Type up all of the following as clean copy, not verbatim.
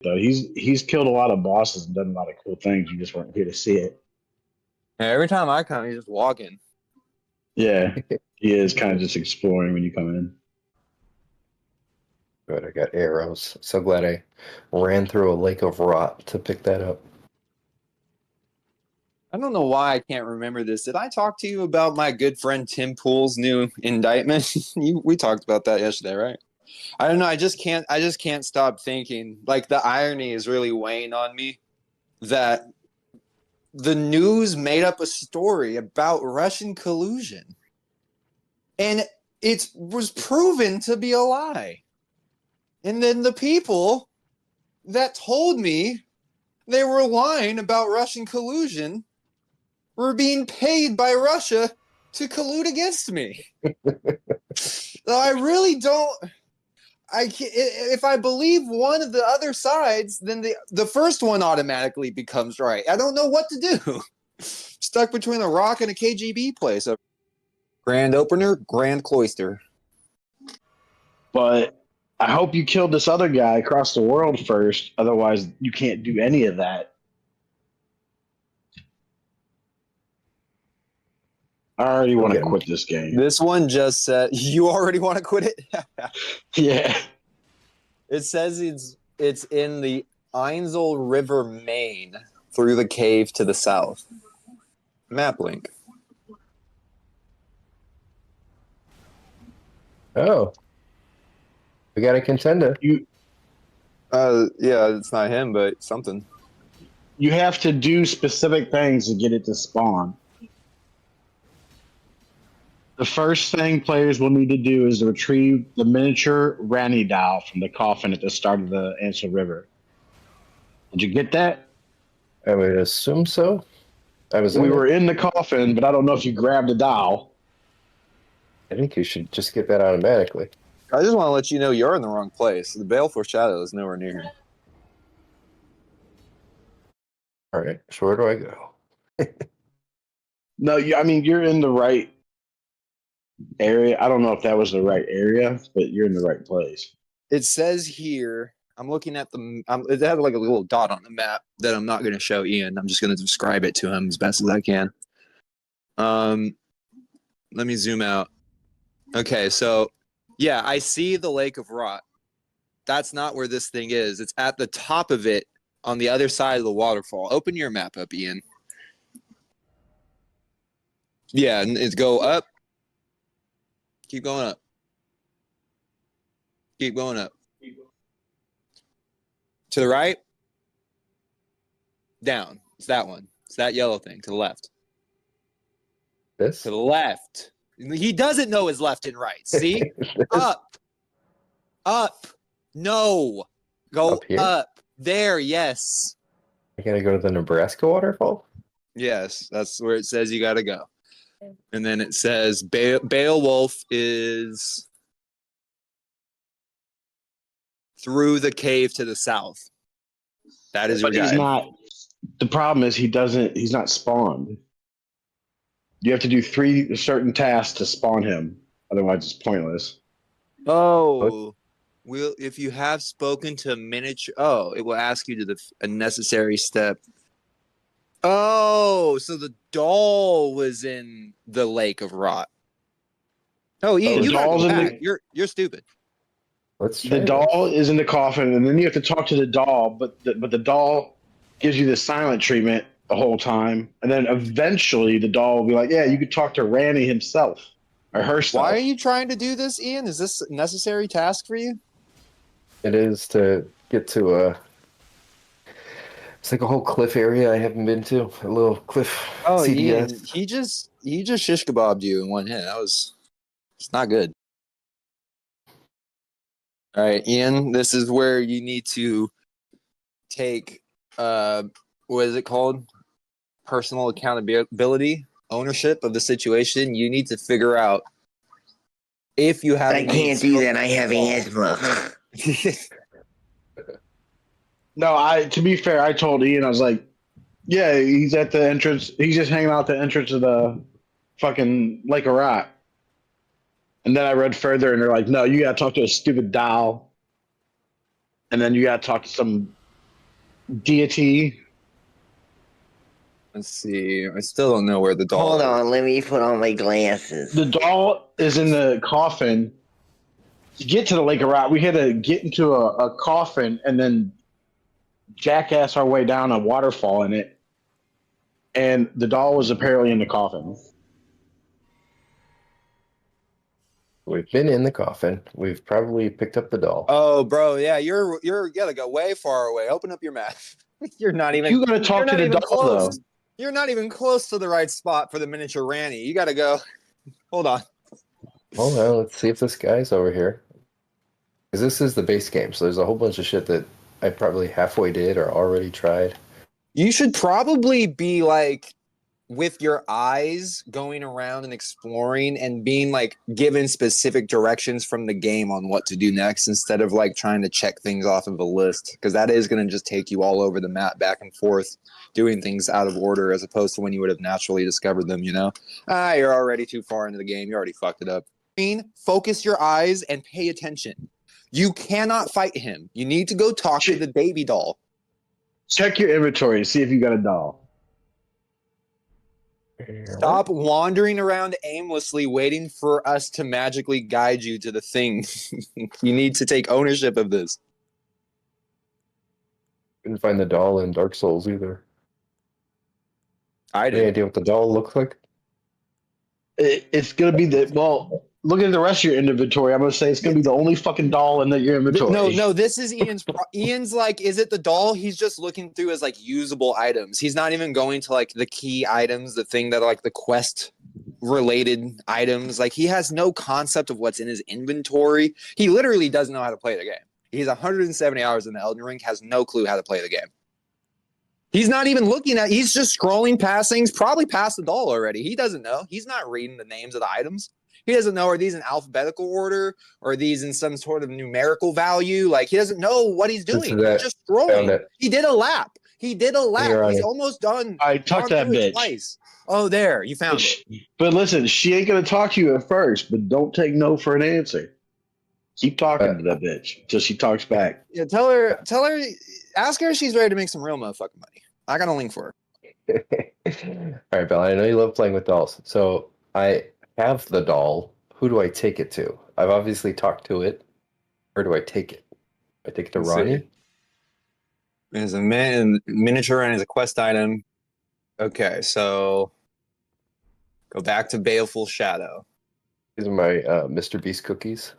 though. He's killed a lot of bosses and done a lot of cool things. You just weren't here to see it. Yeah, every time I come, he's just walking. Yeah, he is kind of just exploring when you come in. But I got arrows. So glad I ran through a lake of rot to pick that up. I don't know why I can't remember this. Did I talk to you about my good friend Tim Pool's new indictment? We talked about that yesterday, right? I don't know. I just can't stop thinking. Like the irony is really weighing on me that the news made up a story about Russian collusion, and it was proven to be a lie. And then the people that told me they were lying about Russian collusion were being paid by Russia to collude against me. So I really don't. If I believe one of the other sides, then the first one automatically becomes right. I don't know what to do. Stuck between a rock and a KGB place. Grand opener, grand cloister. But I hope you killed this other guy across the world first. Otherwise, you can't do any of that. I already want to quit this game. This one just said, you already want to quit it? Yeah. It says it's in the Ainsel River, Maine, through the cave to the south. Map link. Oh. We got a contender. Yeah, it's not him, but something. You have to do specific things to get it to spawn. The first thing players will need to do is to retrieve the miniature Ranny doll from the coffin at the start of the Ansel River. Did you get that? I would assume so. We were in the coffin, but I don't know if you grabbed the doll. I think you should just get that automatically. I just want to let you know you're in the wrong place. The Baleful Shadow is nowhere near here. All right, so where do I go? No, I mean, you're in the right area. I don't know if that was the right area, but you're in the right place. It says here, I'm looking at it has like a little dot on the map that I'm not going to show Ian. I'm just going to describe it to him as best as I can. Let me zoom out. Okay, so yeah, I see the Lake of Rot. That's not where this thing is. It's at the top of it on the other side of the waterfall. Open your map up, Ian. Yeah, and it's go up. Keep going up. Keep going up. To the right. Down. It's that one. It's that yellow thing to the left. This? To the left. He doesn't know his left and right. See? Up. Up. No. Go up. There, yes. I gotta go to the Nebraska waterfall? Yes, that's where it says you gotta go. And then it says Beowulf is through the cave to the south. That is your guide. He's not. The problem is he's not spawned. You have to do 3 certain tasks to spawn him. Otherwise, it's pointless. Oh, if you have spoken to miniature, it will ask you to do a necessary step. Oh, so the doll was in the Lake of Rot. Oh, Ian, you got to go back. You're stupid. The doll is in the coffin, and then you have to talk to the doll, but the doll gives you the silent treatment the whole time, and then eventually the doll will be like, "Yeah, you could talk to Randy himself or herself." Why are you trying to do this, Ian? Is this a necessary task for you? It is to get to it's like a whole cliff area I haven't been to. A little cliff. Oh, CDS. Ian, he just shish kebabbed you in one hit. It's not good. All right, Ian, this is where you need to take what is it called? Personal accountability, ownership of the situation. You need to figure out if you have. I can't do that. I have asthma. No, to be fair, I told Ian, I was like, "Yeah, he's at the entrance. He's just hanging out at the entrance of the fucking Lake of Rot." And then I read further, and they're like, "No, you gotta talk to a stupid doll, and then you gotta talk to some deity. Let's see. I still don't know where the doll Hold is. on, let me put on my glasses. The doll is in the coffin. To get to the Lake of Rock, we had to get into a coffin and then jackass our way down a waterfall in it. And the doll was apparently in the coffin. We've been in the coffin. We've probably picked up the doll. Oh, bro, yeah, you gotta go way far away. Open up your map. You're not even. You gotta You're talk to not the even doll close. though. You're not even close to the right spot for the miniature Ranny. You gotta go. Hold on. Hold on, let's see if this guy's over here. Because this is the base game, so there's a whole bunch of shit that I probably halfway did or already tried. You should probably be like with your eyes going around and exploring and being like given specific directions from the game on what to do next instead of like trying to check things off of a list, because that is going to just take you all over the map back and forth doing things out of order as opposed to when you would have naturally discovered them, you know. You're already too far into the game. You already fucked it up. Focus your eyes and pay attention. You cannot fight him. You need to go talk to the baby doll. Check your inventory and see if you got a doll. Stop wandering around aimlessly waiting for us to magically guide you to the thing. You need to take ownership of this. Couldn't find the doll in Dark Souls either. I Any did. idea what the doll looks like? It's gonna be look at the rest of your inventory. I'm gonna say it's gonna be the only fucking doll in your inventory. No, this is Ian's like, is it the doll? He's just looking through as like usable items. He's not even going to like the key items, the thing that are like the quest related items. Like he has no concept of what's in his inventory. He literally doesn't know how to play the game. He's 170 hours in the Elden Ring, has no clue how to play the game. He's not even looking at, he's just scrolling past things, probably past the doll already. He doesn't know. He's not reading the names of the items. He doesn't know, are these in alphabetical order? Or are these in some sort of numerical value? Like, he doesn't know what he's doing. He's just scrolling. He did a lap. He's almost done. I talked to that bitch twice. Oh, there. You found it. But listen, she ain't going to talk to you at first, but don't take no for an answer. Keep talking to that bitch until she talks back. Yeah, tell her, ask her if she's ready to make some real motherfucking money. I got a link for her. All right, Bella, I know you love playing with dolls. So I have the doll. Who do I take it to? I've obviously talked to it. Where do I take it? I take it to Ronnie? There's a miniature and is a quest item. Okay, so go back to Baleful Shadow. These are my Mr. Beast cookies.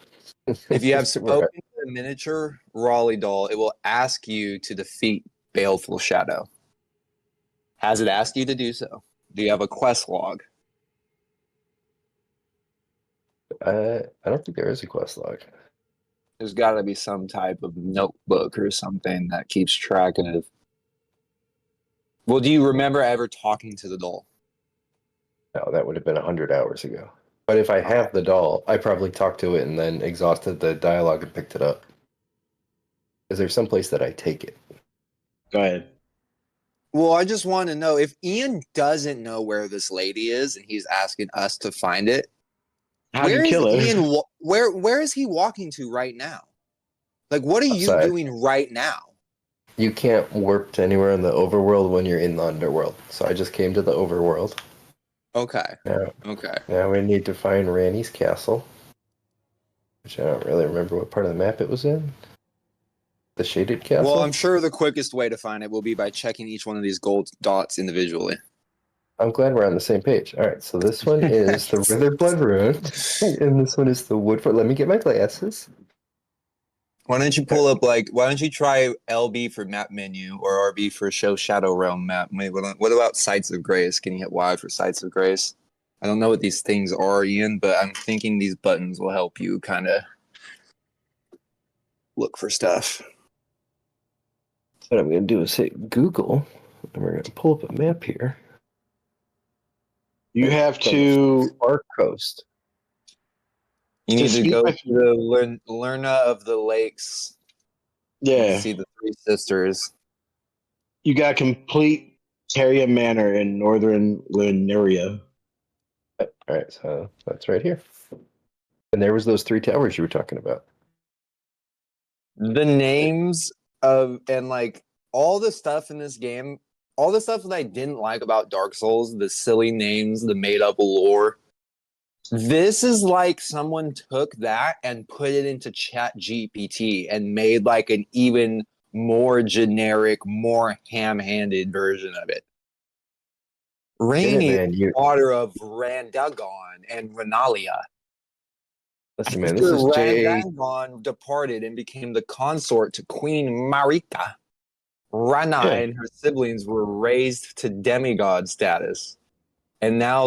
If you have spoken to the miniature Raleigh doll, it will ask you to defeat Baleful Shadow. Has it asked you to do so? Do you have a quest log? I don't think there is a quest log. There's got to be some type of notebook or something that keeps track of. Well, do you remember ever talking to the doll? No, that would have been 100 hours ago. But if I have the doll, I probably talked to it and then exhausted the dialogue and picked it up. Is there some place that I take it? Go ahead. Well, I just want to know if Ian doesn't know where this lady is and he's asking us to find it. Where is he walking to right now? Like, what are you doing right now? You can't warp to anywhere in the overworld when you're in the underworld. So I just came to the overworld. Okay. Okay. Now we need to find Ranny's castle, which I don't really remember what part of the map it was in. The shaded castle? Well, I'm sure the quickest way to find it will be by checking each one of these gold dots individually. I'm glad we're on the same page. All right, so this one is the Withered Blood Rune, and this one is the Woodford. Let me get my glasses. Why don't you why don't you try LB for map menu or RB for show Shadow Realm map? What about Sites of Grace? Can you hit Y for Sites of Grace? I don't know what these things are, Ian, but I'm thinking these buttons will help you kind of look for stuff. What I'm going to do is hit Google, and we're going to pull up a map here. You have to Far Coast. You need to go to the Lerna of the Lakes. Yeah. See the Three Sisters. You got to complete Teria Manor in northern Lemuria. All right, so that's right here. And there was those 3 towers you were talking about. The names of and like all the stuff in this game, all the stuff that I didn't like about Dark Souls, the silly names, the made up lore. This is like someone took that and put it into Chat GPT and made like an even more generic, more ham-handed version of it. Rainy, man, you daughter of Randagon and Renalia. listen, man. This After is J. Randagon departed and became the consort to Queen Marika, Rana Yeah. and her siblings were raised to demigod status. And now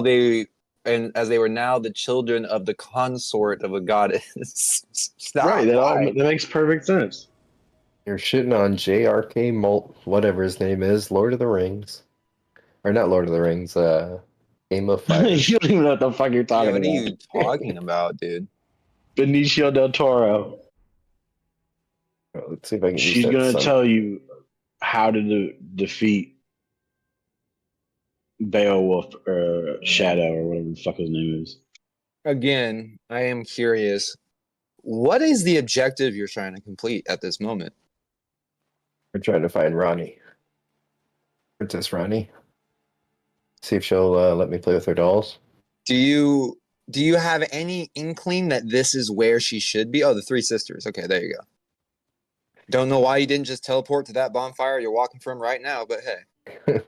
as they were now the children of the consort of a goddess. Stop. Right. Why? That makes perfect sense. You're shitting on JRK Malt, whatever his name is, Lord of the Rings, or not Lord of the Rings, Game of Fire. You don't even know what the fuck you're Yeah, talking what are about. you talking about, dude? Benicio del Toro. Let's see if I can use She's that gonna sun. tell you how to defeat Beowulf or Shadow or whatever the fuck his name is. Again, I am curious. What is the objective you're trying to complete at this moment? We're trying to find Ronnie, Princess Ronnie. See if she'll let me play with her dolls. Do you have any inkling that this is where she should be? Oh, the Three Sisters. Okay, there you go. Don't know why you didn't just teleport to that bonfire you're walking from right now, but hey.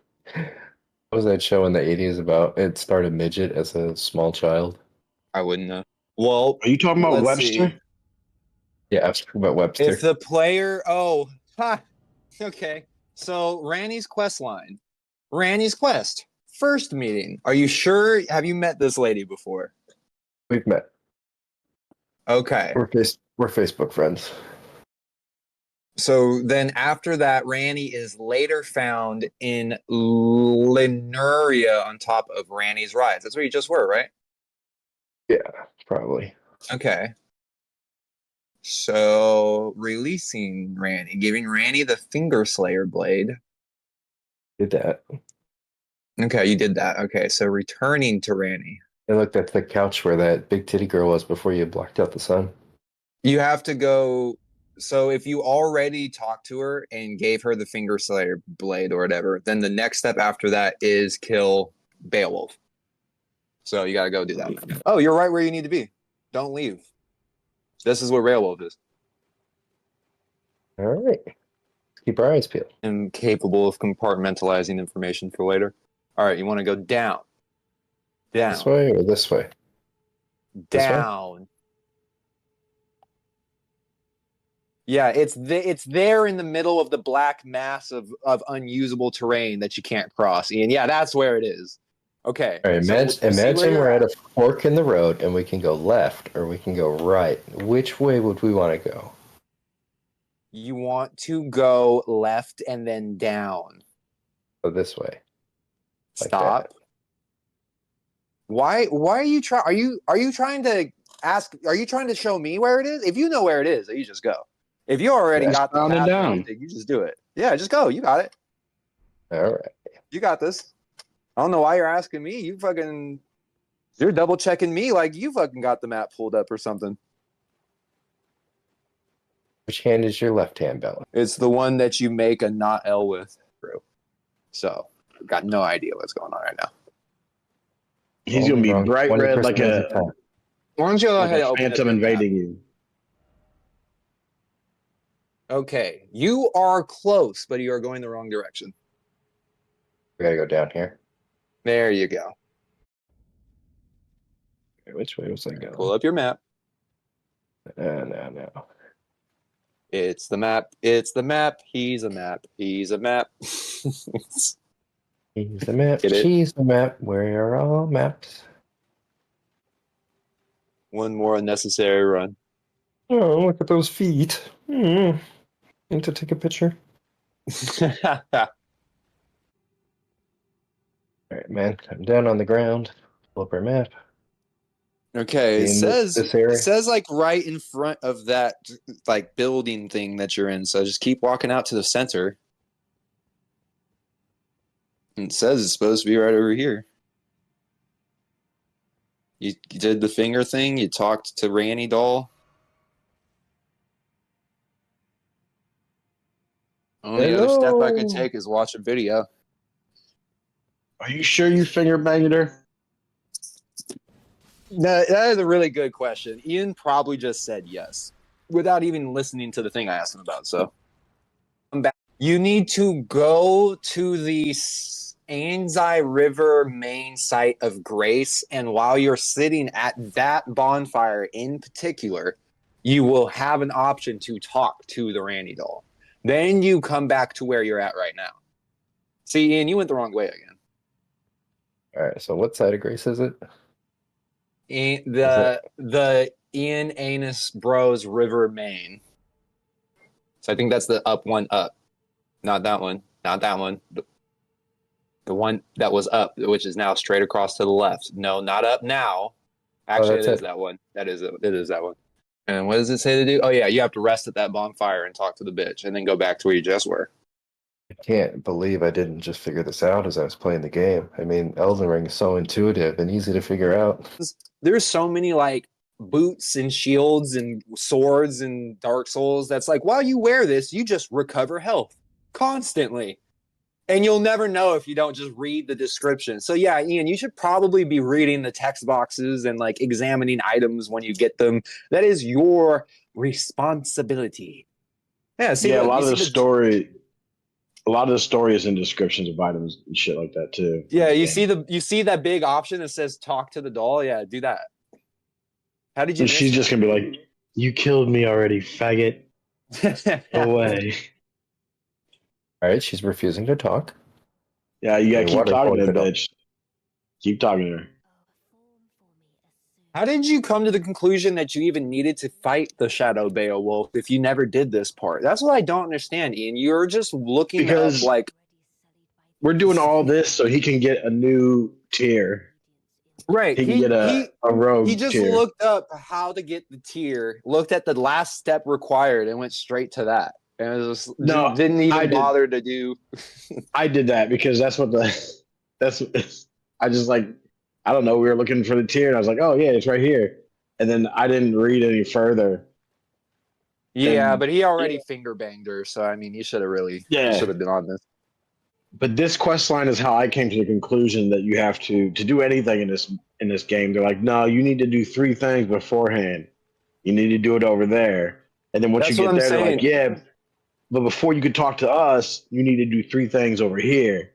What was that show in the 80s about? It starred a midget as a small child. I wouldn't know. Well, Are you talking about let's Webster? see. Yeah, I was talking about Webster. If the player, okay. So Ranny's quest line, Ranny's quest, first meeting. Are you sure? Have you met this lady before? We've met. Okay. We're Facebook friends. So then after that, Ranny is later found in Lemuria on top of Ranny's Rise. That's where you just were, right? Yeah, probably. Okay. So releasing Ranny, giving Ranny the Finger Slayer blade. Did that. Okay, you did that. Okay, so returning to Ranny. I looked at the couch where that big titty girl was before you blocked out the sun. You have to go. So if you already talked to her and gave her the Finger Slayer blade or whatever, then the next step after that is kill Beowulf. So you got to go do that. Oh, you're right where you need to be. Don't leave. This is where Beowulf is. All right. Keep our eyes peeled. And capable of compartmentalizing information for later. All right, you want to go down. Down. This way or this way? This way? Down. Yeah, it's there in the middle of the black mass of unusable terrain that you can't cross, Ian. Yeah, that's where it is. Okay. All right, so imagine we're at a fork in the road and we can go left or we can go right. Which way would we want to go? You want to go left and then down. Go this way. Like Stop. that. Why are you trying? Are you trying to ask? Are you trying to show me where it is? If you know where it is, you just go. If you already got the Down and path, down. you just do it. Yeah, just go. You got it. All right. You got this. I don't know why you're asking me. You're double checking me like you fucking got the map pulled up or something. Which hand is your left hand, Bella? It's the one that you make a not L with through. So I've got no idea what's going on right now. He's gonna be Wrong. bright red 20% like of the a time. Why don't you go like ahead a and open up phantom your map? invading you. Okay, you are close, but you are going the wrong direction. We gotta go down here. There you go. Okay, which way was I going? Pull up your map. No. It's the map. It's the map. He's a map. He's a map. He's the map. Get it? She's the map. We're all maps. One more unnecessary run. Oh, look at those feet. Need to take a picture. All right, man. I'm down on the ground. Pull up our map. Okay, In this area. it says like right in front of that like building thing that you're in. So just keep walking out to the center. And it says it's supposed to be right over here. You did the finger thing. You talked to Ranny Doll. Only other step I could take is watch a video. Are you sure you finger banged her? That is a really good question. Ian probably just said yes without even listening to the thing I asked him about. So you need to go to the Anzai River main site of Grace, and while you're sitting at that bonfire in particular, you will have an option to talk to the Randy doll. Then you come back to where you're at right now. See, Ian, you went the wrong way again. All right. So what side of Grace is it? The Ian Anus Bros River Main. So I think that's the up one up. Not that one. Not that one. The one that was up, which is now straight across to the left. No, not up now. Actually, it is that one. It is that one. And what does it say to do? Oh, yeah, you have to rest at that bonfire and talk to the bitch and then go back to where you just were. I can't believe I didn't just figure this out as I was playing the game. I mean, Elden Ring is so intuitive and easy to figure out. There's so many like boots and shields and swords and Dark Souls that's like, while you wear this, you just recover health constantly. And you'll never know if you don't just read the description. So yeah, Ian, you should probably be reading the text boxes and like examining items when you get them. That is your responsibility. Yeah, see, yeah, look, a lot of the story is in descriptions of items and shit like that too. Yeah, you see that big option that says talk to the doll? Yeah, do that. How did you And she's just gonna be like, you killed me already, faggot. Go away. All right, she's refusing to talk. Yeah, you gotta Okay, keep water talking to poured that it bitch. Keep talking to her. How did you come to the conclusion that you even needed to fight the Shadow Beowulf if you never did this part? That's what I don't understand, Ian. You're just looking Because up like we're doing all this so he can get a new tier. right. He can get a rogue He just tier. looked up how to get the tier, looked at the last step required, and went straight to that. And it was just, No, didn't even bother to do. I did that because that's I just like, I don't know. We were looking for the tier, and I was like, oh yeah, it's right here. And then I didn't read any further. Yeah, but he already finger banged her, so I mean, he should have been on this. But this quest line is how I came to the conclusion that you have to do anything in this game. They're like, no, you need to do 3 things beforehand. You need to do it over there, and then once you get there, they're like, yeah, but before you could talk to us, you need to do 3 things over here.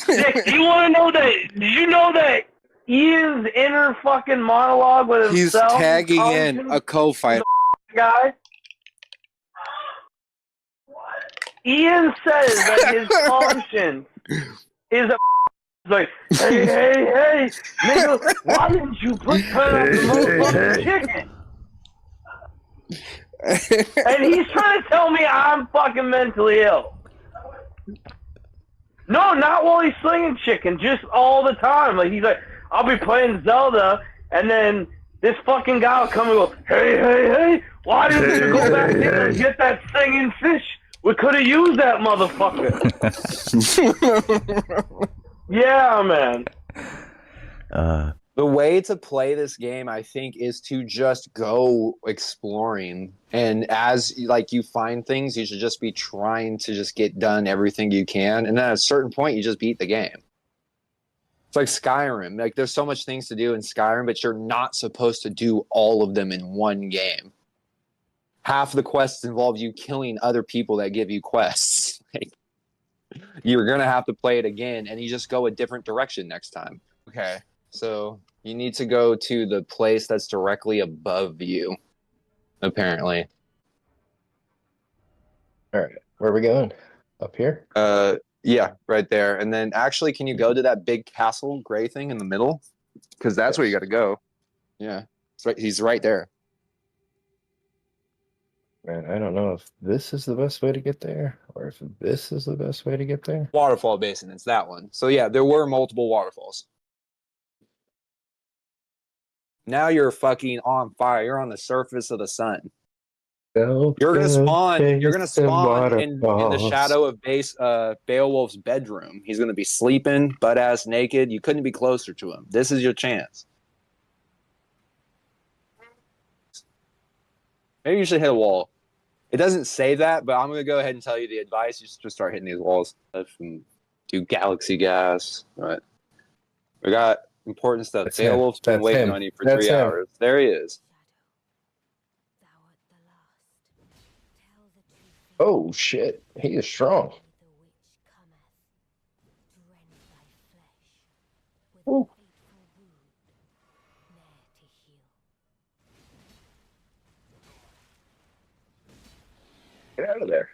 Nick, do you want to know that? Did you know that Ian's inner fucking monologue with himself? He's tagging in a co-fighter guy. Ian says that his conscience is a like, hey, nigga, why didn't you put her on the motherfucking chicken? And he's trying to tell me I'm fucking mentally ill. No, not while he's slinging chicken, just all the time. Like, he's like, I'll be playing Zelda, and then this fucking guy will come and go, hey, why didn't you go back there and get that singing fish? We could have used that motherfucker. Yeah, man. The way to play this game, I think, is to just go exploring. And as like you find things, you should just be trying to just get done everything you can. And then at a certain point, you just beat the game. It's like Skyrim. Like there's so much things to do in Skyrim, but you're not supposed to do all of them in one game. Half the quests involve you killing other people that give you quests. Like, you're going to have to play it again, and you just go a different direction next time. Okay. So you need to go to the place that's directly above you, apparently. All right, where are we going? Up here? Yeah, right there. And then actually, can you go to that big castle gray thing in the middle? Because that's where you got to go. Yeah, it's right. He's right there. Man, I don't know if this is the best way to get there or if this is the best way to get there. Waterfall basin, it's that one. So yeah, there were multiple waterfalls. Now you're fucking on fire. You're on the surface of the sun. You're gonna spawn in the shadow of Beowulf's bedroom. He's gonna be sleeping, butt ass naked. You couldn't be closer to him. This is your chance. Maybe you should hit a wall. It doesn't say that, but I'm gonna go ahead and tell you the advice. You should just start hitting these walls and do galaxy gas. Right. We got important stuff. That's him. Beowulf's been That's waiting him. on you for That's 3 him. hours. There he is. Oh shit, he is strong. Ooh. Get out of there.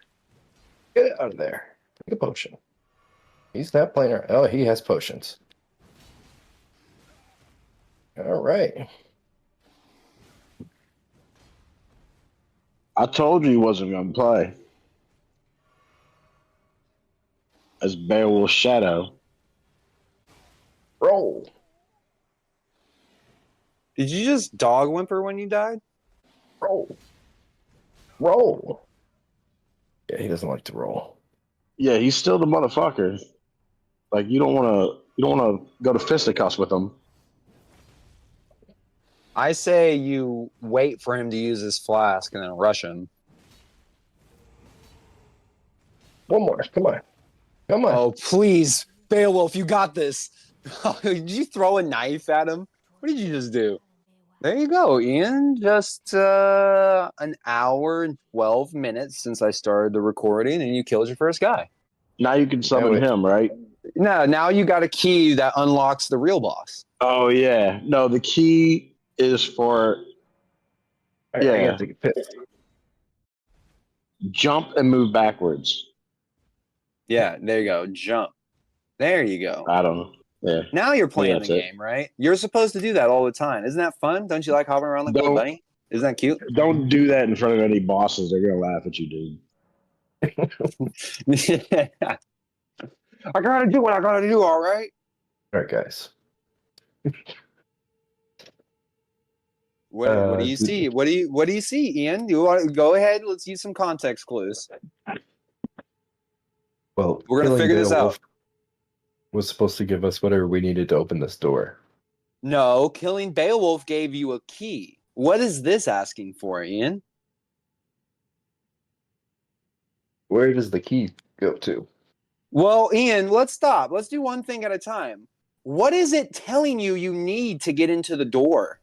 Get out of there. Take a potion. He's not playing around. Oh, he has potions. All right. I told you he wasn't going to play. As Beowulf's shadow. Roll. Did you just dog whimper when you died? Roll. Roll. Yeah, he doesn't like to roll. Yeah, he's still the motherfucker. Like you don't want to go to fisticuffs with him. I say you wait for him to use his flask and then rush him. One more. Come on. Come on. Oh, please. Beowulf, you got this. Did you throw a knife at him? What did you just do? There you go, Ian. Just an hour and 12 minutes since I started the recording, and you killed your first guy. Now you can summon him, right? No, now you got a key that unlocks the real boss. Oh yeah. No, the key is for I gotta take a piss. jump and move backwards. Yeah, there you go. Jump. There you go. I don't know. Yeah. Now you're playing that's the it. game, right? You're supposed to do that all the time. Isn't that fun? Don't you like hopping around like a little Don't- bunny? Isn't that cute? Don't do that in front of any bosses. They're gonna laugh at you, dude. I gotta do what I gotta do, all right? All right, guys. What do you see? What do you see, Ian? You want to go ahead? Let's use some context clues. Well, We're gonna killing figure this Beowulf out. was supposed to give us whatever we needed to open this door. No, killing Beowulf gave you a key. What is this asking for, Ian? Where does the key go to? Well, Ian, let's stop. Let's do one thing at a time. What is it telling you you need to get into the door?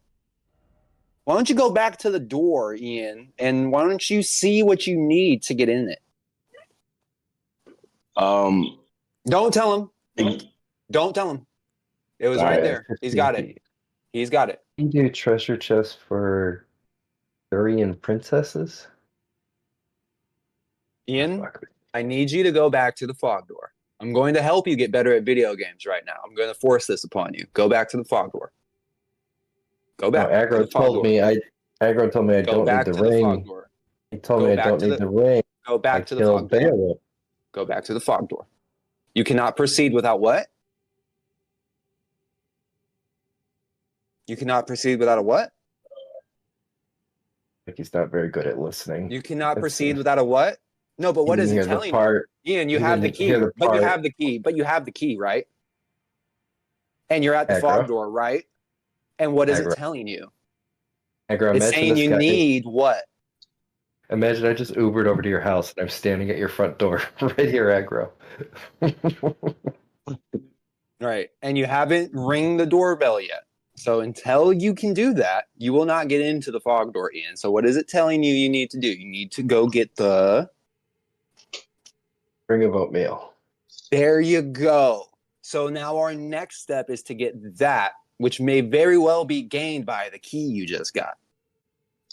Why don't you go back to the door, Ian, and why don't you see what you need to get in it? Don't tell him. Don't tell him. It was right there. He's got it. He's got it. Can you do treasure chest for Durian princesses? Ian, Fuck. I need you to go back to the fog door. I'm going to help you get better at video games right now. I'm going to force this upon you. Go back to the fog door. Go back. No, to Aggro the fog told door. me Aggro told me I Go don't back need to the the fog ring. door. He told Go me I back don't to need the- the ring. Go back I to the killed fog door. Beowulf. Go back to the fog door. You cannot proceed without what? You cannot proceed without a what? Like he's not very good at listening. You cannot That's- proceed without a what? No, but what You is didn't it hear the telling part. you? Ian, you you have the didn't key. hear the But you part. have the key. But you have the key, right? And you're at the Aggro. fog door, right? And what is Aggro. it telling you? Aggro, It's imagine saying this you guy. need what? Imagine I just Ubered over to your house and I'm standing at your front door right here, Aggro. Right. And you haven't ring the doorbell yet. So until you can do that, you will not get into the fog door, Ian. So what is it telling you you need to do? You need to go get the... Ring of oatmeal. There you go. So now our next step is to get that, which may very well be gained by the key you just got.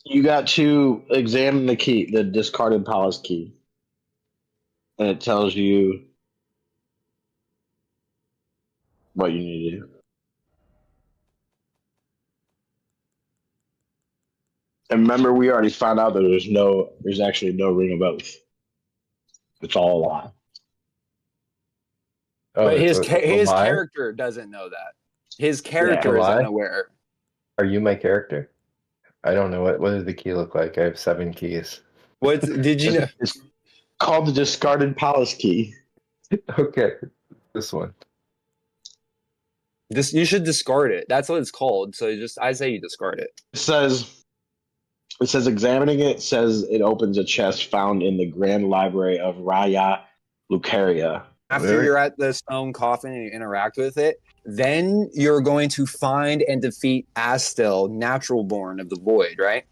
You got to examine the key, the discarded palace key, and it tells you what you need to do. And remember, we already found out that there's actually no ring of oath. It's all a lie. Oh, But it's his a lie? character doesn't know that. His character Yeah, is lie? unaware. Are you my character? I don't know. What does the key look like? I have 7 keys. What did you know? It's called the discarded palace key. Okay, this one. You should discard it. That's what it's called. So I say you discard it. It says It says examining it says it opens a chest found in the Grand Library of Raya Lucaria. After you're at the stone coffin and you interact with it, then you're going to find and defeat Astel, Natural Born of the Void, right?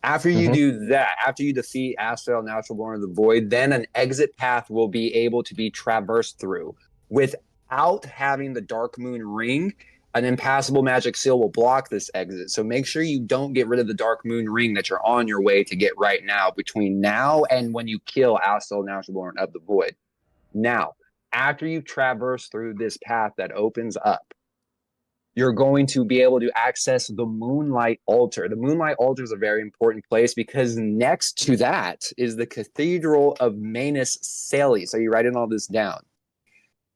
After you do that, after you defeat Astel, Natural Born of the Void, then an exit path will be able to be traversed through. Without having the Dark Moon Ring, an impassable magic seal will block this exit. So make sure you don't get rid of the Dark Moon Ring that you're on your way to get right now, between now and when you kill Astel, Natural Born of the Void. Now, after you traverse through this path that opens up, you're going to be able to access the Moonlight Altar. The Moonlight Altar is a very important place because next to that is the Cathedral of Manus Salis. So you're writing all this down.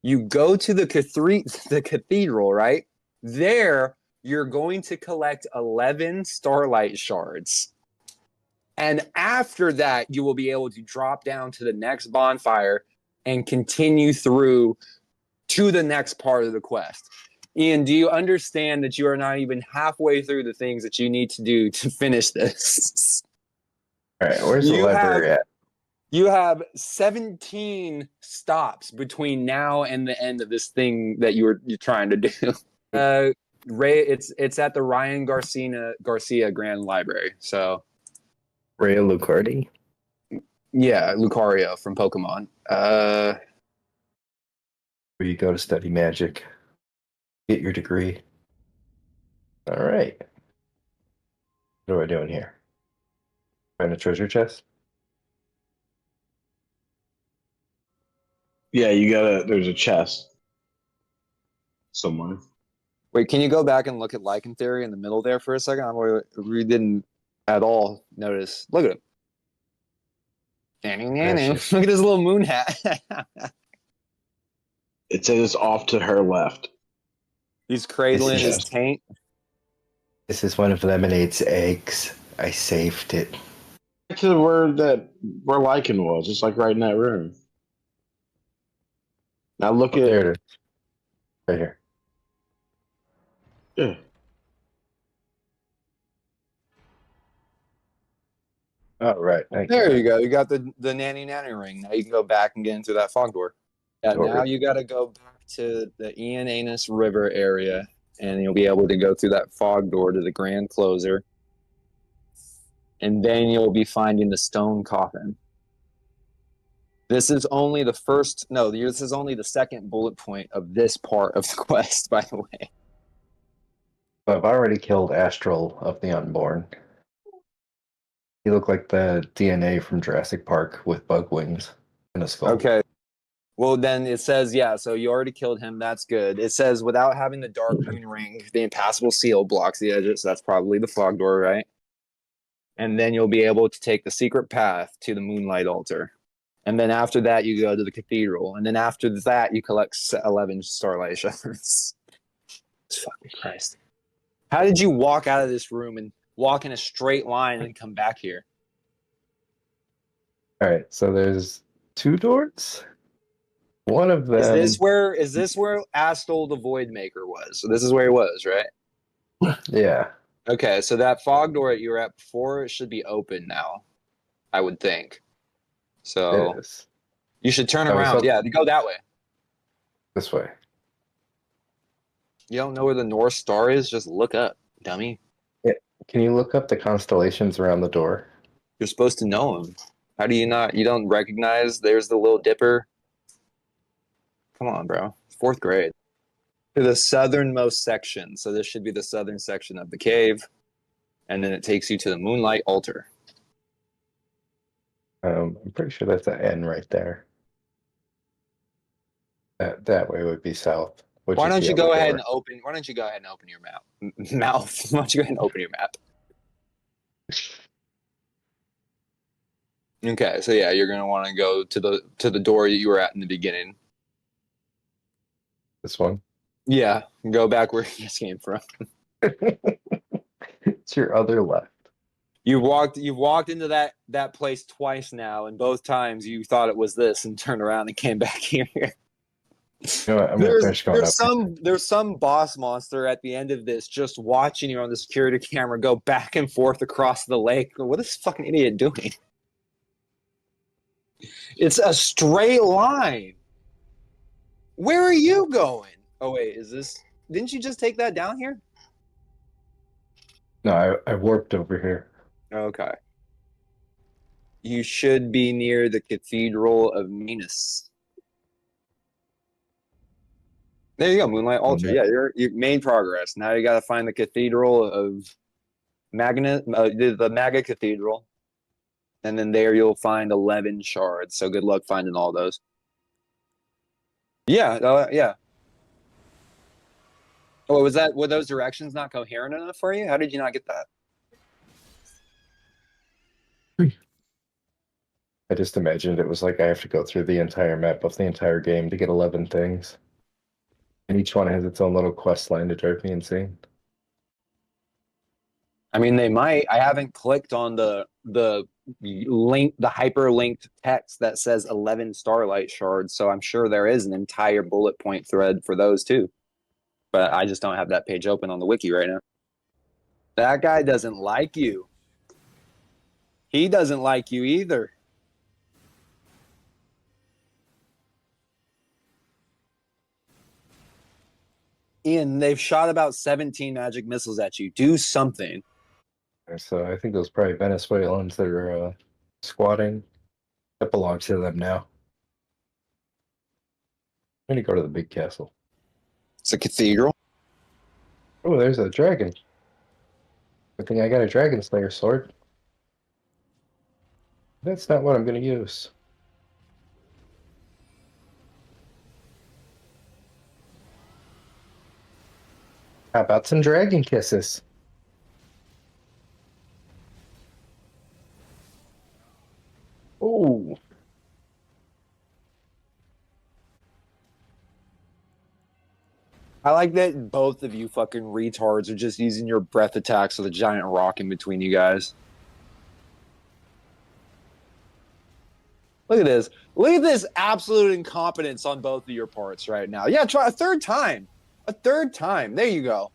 You go to the cathedral, right? There, you're going to collect 11 Starlight Shards. And after that, you will be able to drop down to the next bonfire and continue through to the next part of the quest. Ian, do you understand that you are not even halfway through the things that you need to do to finish this? All right, where's the library at? You have 17 stops between now and the end of this thing that you're trying to do. Ray, it's at the Ryan Garcia Grand Library. So Ray Lucardi? Yeah, Lucario from Pokemon. Where you go to study magic, get your degree. All right. What am I doing here? Find a treasure chest? Yeah, there's a chest somewhere. Wait, can you go back and look at Lycan Theory in the middle there for a second? We didn't at all notice. Look at him. Look at his little moon hat. It says off to her left. He's cradling his taint. This is one of Lemonade's eggs. I saved it. To where Lycan was. It's like right in that room. Now look at there it is. Right here. Yeah. Oh, right. There you go. You got the nanny ring. Now you can go back and get into that fog door. Yeah, now you got to go back to the Ian Anus River area, and you'll be able to go through that fog door to the Grand Closer. And then you'll be finding the stone coffin. This is only the this is only the second bullet point of this part of the quest, by the way. I've already killed Astral of the Unborn. He looked like the DNA from Jurassic Park with bug wings and a skull. Okay. Well, then it says, yeah, so you already killed him. That's good. It says, without having the Dark Moon Ring, the impassable seal blocks the edges. So that's probably the fog door, right? And then you'll be able to take the secret path to the Moonlight Altar. And then after that, you go to the cathedral. And then after that, you collect 11 Starlight Shards. Fucking Christ. How did you walk out of this room and walk in a straight line and come back here? All right, so there's 2 doors. One of them. Is this where Astel the Void Maker was? So this is where he was, right? Yeah. Okay, so that fog door that you were at before should be open now, I would think. So it is. You should turn around. Yeah, go that way. This way. You don't know where the North Star is? Just look up, dummy. Yeah. Can you look up the constellations around the door? You're supposed to know them. How do you not? You don't recognize there's the Little Dipper? Come on, bro. 4th grade. To the southernmost section. So this should be the southern section of the cave. And then it takes you to the Moonlight Altar. I'm pretty sure that's an N right there. That way would be south. Why don't you go ahead and open your map? Mouth. Why don't you go ahead and open your map? Okay, so yeah, you're gonna want to go to the door that you were at in the beginning. This one? Yeah, go back where you just came from. It's your other left. You've walked into that place twice now, and both times you thought it was this and turned around and came back here. You know what? I'm gonna finish going up. There's some boss monster at the end of this just watching you on the security camera go back and forth across the lake. What is this fucking idiot doing? It's a straight line. Where are you going? Oh wait, is this? Didn't you just take that down here? No, I warped over here. Okay. You should be near the Cathedral of Minas. There you go, Moonlight Altar. Okay. Yeah, you made progress. Now you got to find the Cathedral of the Maga Cathedral, and then there you'll find 11 shards. So good luck finding all those. Yeah, yeah. Oh, were those directions not coherent enough for you? How did you not get that? I just imagined it was like I have to go through the entire map of the entire game to get 11 things. And each one has its own little quest line to drive me insane. I mean, they might. I haven't clicked on the link, the hyperlinked text that says 11 starlight shards, so I'm sure there is an entire bullet point thread for those too. But I just don't have that page open on the wiki right now. That guy doesn't like you. He doesn't like you either. Ian, they've shot about 17 magic missiles at you. Do something. So I think those probably Venezuelans that are squatting. That belongs to them now. I'm gonna go to the big castle. It's a cathedral. Oh, there's a dragon. Good thing I got a dragon slayer sword. That's not what I'm gonna use. How about some dragon kisses? Oh, I like that both of you fucking retards are just using your breath attacks with a giant rock in between you guys. Look at this. Look at this absolute incompetence on both of your parts right now. Yeah, try a third time. A third time. There you go.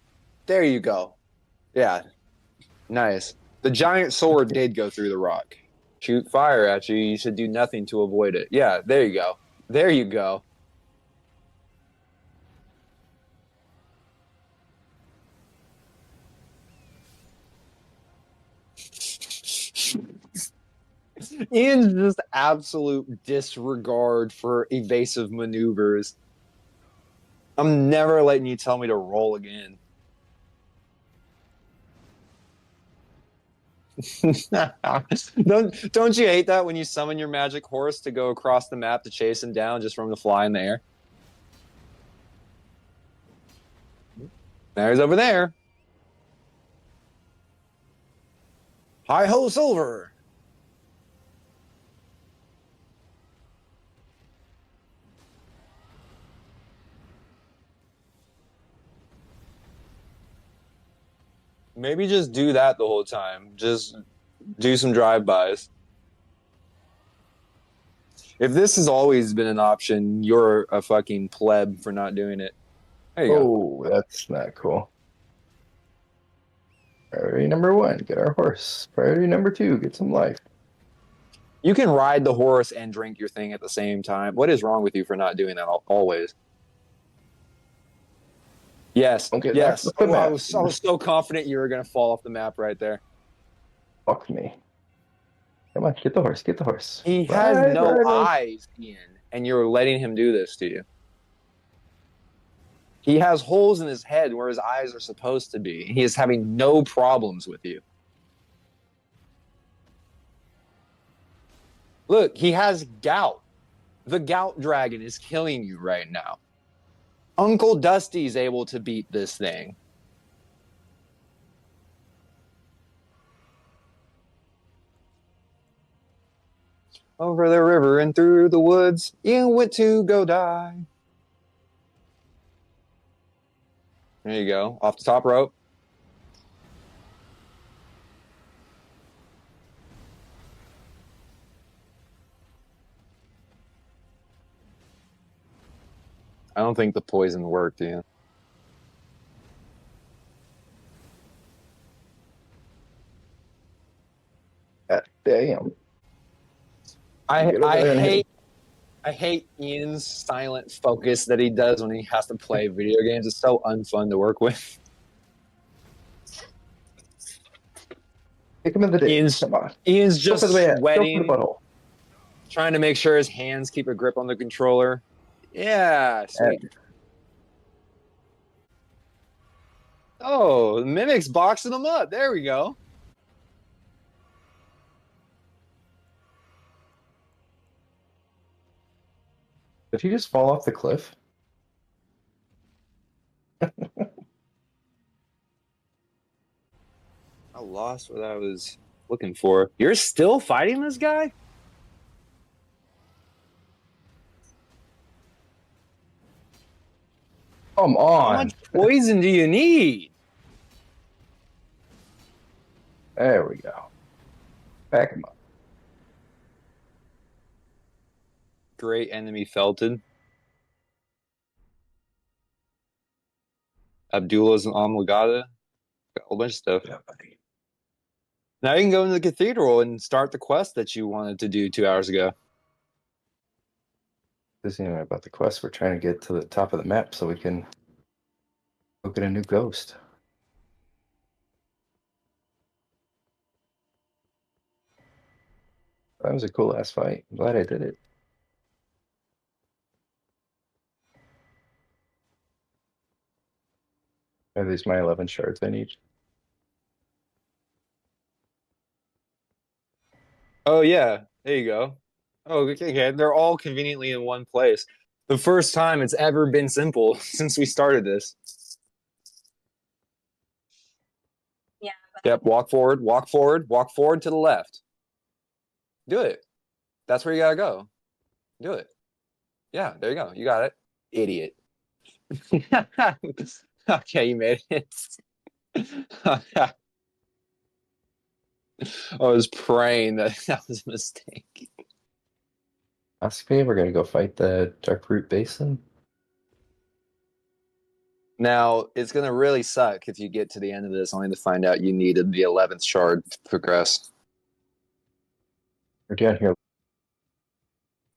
There you go. Yeah. Nice. The giant sword did go through the rock. Shoot fire at you. You should do nothing to avoid it. Yeah, there you go. There you go. Ian's just absolute disregard for evasive maneuvers. I'm never letting you tell me to roll again. Don't you hate that when you summon your magic horse to go across the map to chase him down just for him to fly in the air? There he's over there. Hi ho, Silver. Maybe just do that the whole time. Just do some drive-bys. If this has always been an option, you're a fucking pleb for not doing it. There you go. oh, that's not cool. Priority number 1, get our horse. Priority number 2, get some life. You can ride the horse and drink your thing at the same time. What is wrong with you for not doing that always? Yes, Don't get yes. knocked off the Oh, I map. was so confident you were going to fall off the map right there. Fuck me. Come on, get the horse, get the horse. He has Ride, no ride, ride. eyes, Ian, and you're letting him do this to you. He has holes in his head where his eyes are supposed to be. He is having no problems with you. Look, he has gout. The gout dragon is killing you right now. Uncle Dusty's able to beat this thing. Over the river and through the woods, Ian went to go die. There you go, off the top rope. I don't think the poison worked, Ian. God damn. I Get over there and hit him. I hate Ian's silent focus that he does when he has to play video games. It's so unfun to work with. Kick him in the dick. Ian's Come on. Ian's Go just for the ass. Go for the sweating, butthole. trying to make sure his hands keep a grip on the controller. Yeah, sweet. Oh, Mimic's boxing him up. There we go. Did he just fall off the cliff? I lost what I was looking for. You're still fighting this guy? Come How on. much poison do you need? There we go. Back him up. Great enemy felted. Abdullah's an Omligada. Got a whole bunch of stuff. Yeah, buddy. Now you can go into the cathedral and start the quest that you wanted to do 2 hours ago. This isn't even about the quest. We're trying to get to the top of the map so we can go get a new ghost. That was a cool ass fight. I'm glad I did it. Are these my 11 shards I need? Oh yeah, there you go. Oh, okay. They're all conveniently in one place. The first time it's ever been simple since we started this. Yeah. Yep, walk forward, walk forward, walk forward to the left. Do it. That's where you gotta go. Do it. Yeah, there you go. You got it. Idiot. Okay, you made it. I was praying that that was a mistake. Oscar, we're gonna go fight the Darkroot Basin. Now, it's going to really suck if you get to the end of this only to find out you needed the 11th shard to progress. We're down here.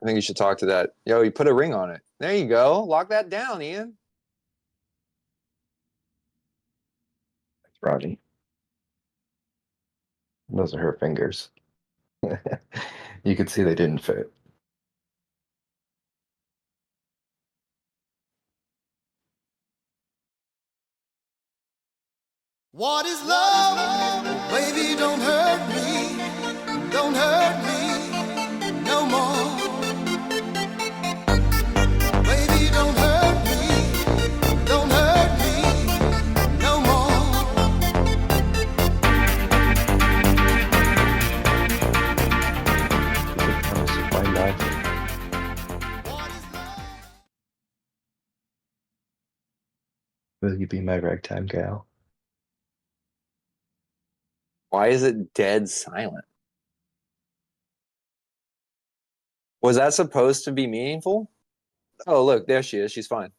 I think you should talk to that. Yo, you put a ring on it. There you go. Lock that down, Ian. That's Rodney. Those are her fingers. You could see they didn't fit. What is love? Baby, don't hurt me. Don't hurt me no more. Baby, don't hurt me. Don't hurt me no more. Supply love. What is love? Will you be my ragtime gal? Why is it dead silent? Was that supposed to be meaningful? Oh, look, there she is. She's fine.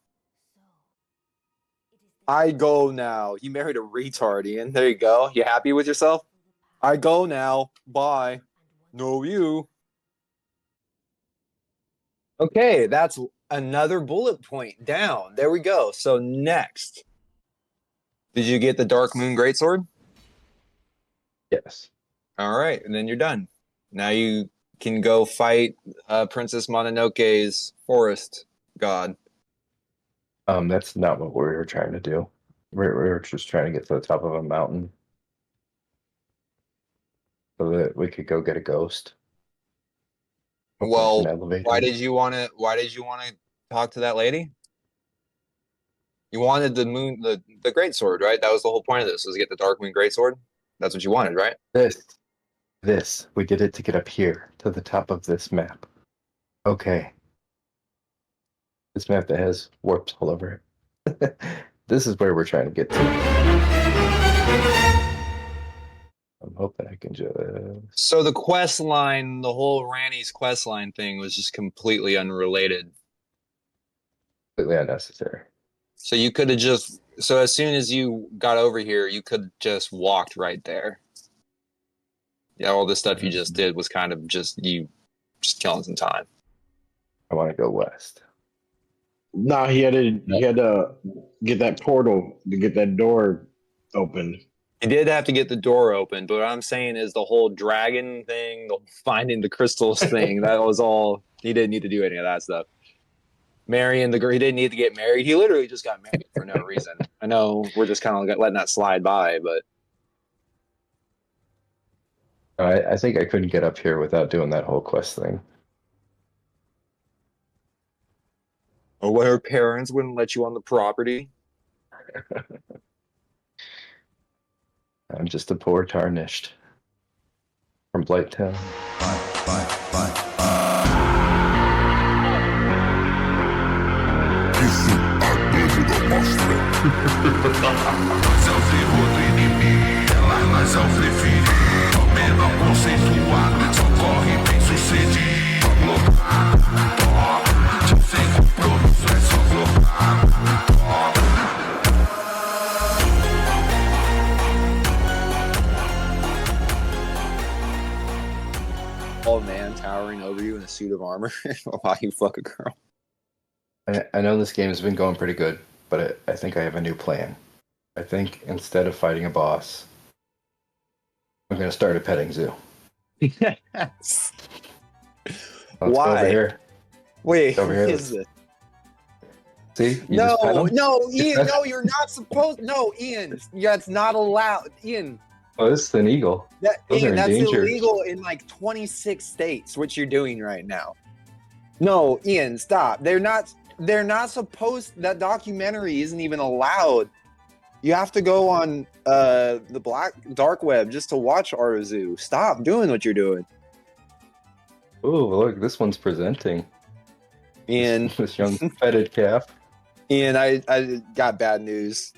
I go now. You married a retard, Ian. There you go. You happy with yourself? I go now. Bye. No, you. Okay, that's another bullet point down. There we go. So next. Did you get the Dark Moon Greatsword? Yes. All right, and then you're done. Now you can go fight Princess Mononoke's forest god. That's not what we were trying to do. We were just trying to get to the top of a mountain so that we could go get a ghost. Well, An elevator. why did you want to talk to that lady? You wanted the moon, the great sword, right? That was the whole point of this, was to get the Dark Moon Great Sword. That's what you wanted, right? This. We did it to get up here to the top of this map. Okay. This map that has warps all over it. This is where we're trying to get to. I'm hoping I can just. So the quest line, the whole Ranny's quest line thing was just completely unrelated. Completely unnecessary. So you could have just. So as soon as you got over here, you could just walked right there. Yeah, all this stuff you just did was kind of just you just killing some time. I want to go west. No, he had to get that portal to get that door opened. He did have to get the door open, but what I'm saying is the whole dragon thing, the finding the crystals thing, that was all. He didn't need to do any of that stuff. Marrying the girl, he didn't need to get married. He literally just got married for no reason. I know we're just kind of letting that slide by, but I think I couldn't get up here without doing that whole quest thing. or her parents wouldn't let you on the property. I'm just a poor tarnished from Blighttown. Isso adeus da mostra. Nós é o ferro do inimigo, ela nós é o preferido. Menor conceituado, socorre bem sucedido. Tio sem compromisso, é só global. Old man towering over you in a suit of armor while you fuck a girl. I know this game has been going pretty good, but I think I have a new plan. I think instead of fighting a boss, I'm going to start a petting zoo. Yes. Let's go Why? over here. Wait, Over here, what is this? See? You just pet 'em. No, Ian, no, you're not supposed. No, Ian, that's not allowed. Ian, Oh, this is an eagle. Those are that's endangered. illegal in like 26 states. What you're doing right now? No, Ian, stop. They're not supposed. That documentary isn't even allowed. You have to go on the dark web just to watch Arzu. Stop doing what you're doing, Oh, look, this one's presenting. Ian. This young petted calf. Ian, I got bad news.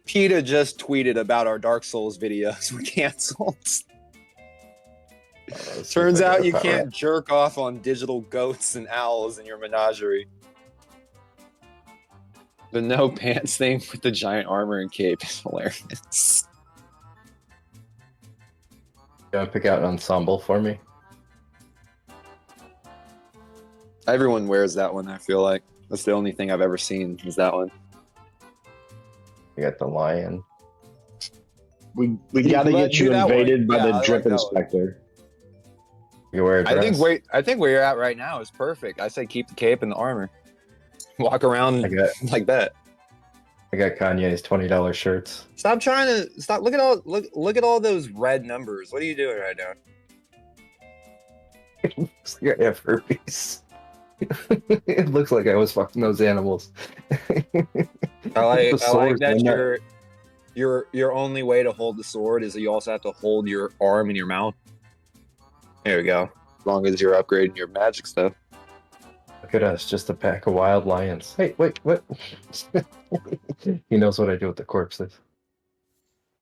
PETA just tweeted about our Dark Souls videos were canceled. Turns out you can't jerk off on digital goats and owls in your menagerie. The no pants thing with the giant armor and cape is hilarious. You want to pick out an ensemble for me? Everyone wears that one, I feel like. That's the only thing I've ever seen is that one. You got the lion. We got to get you that one. invaded by Yeah, I the like drip that one. inspector. You wear a dress. I think where you're at right now is perfect. I say keep the cape and the armor. Walk around like that. I got Kanye's $20 shirts. Stop trying to stop. Look at all those red numbers. What are you doing right now? Looks like I have herpes. It looks like I was fucking those animals. I like The sword, that man. your only way to hold the sword is that you also have to hold your arm in your mouth. There we go. As long as you're upgrading your magic stuff. Look at us, just a pack of wild lions. Hey, wait, what? He knows what I do with the corpses.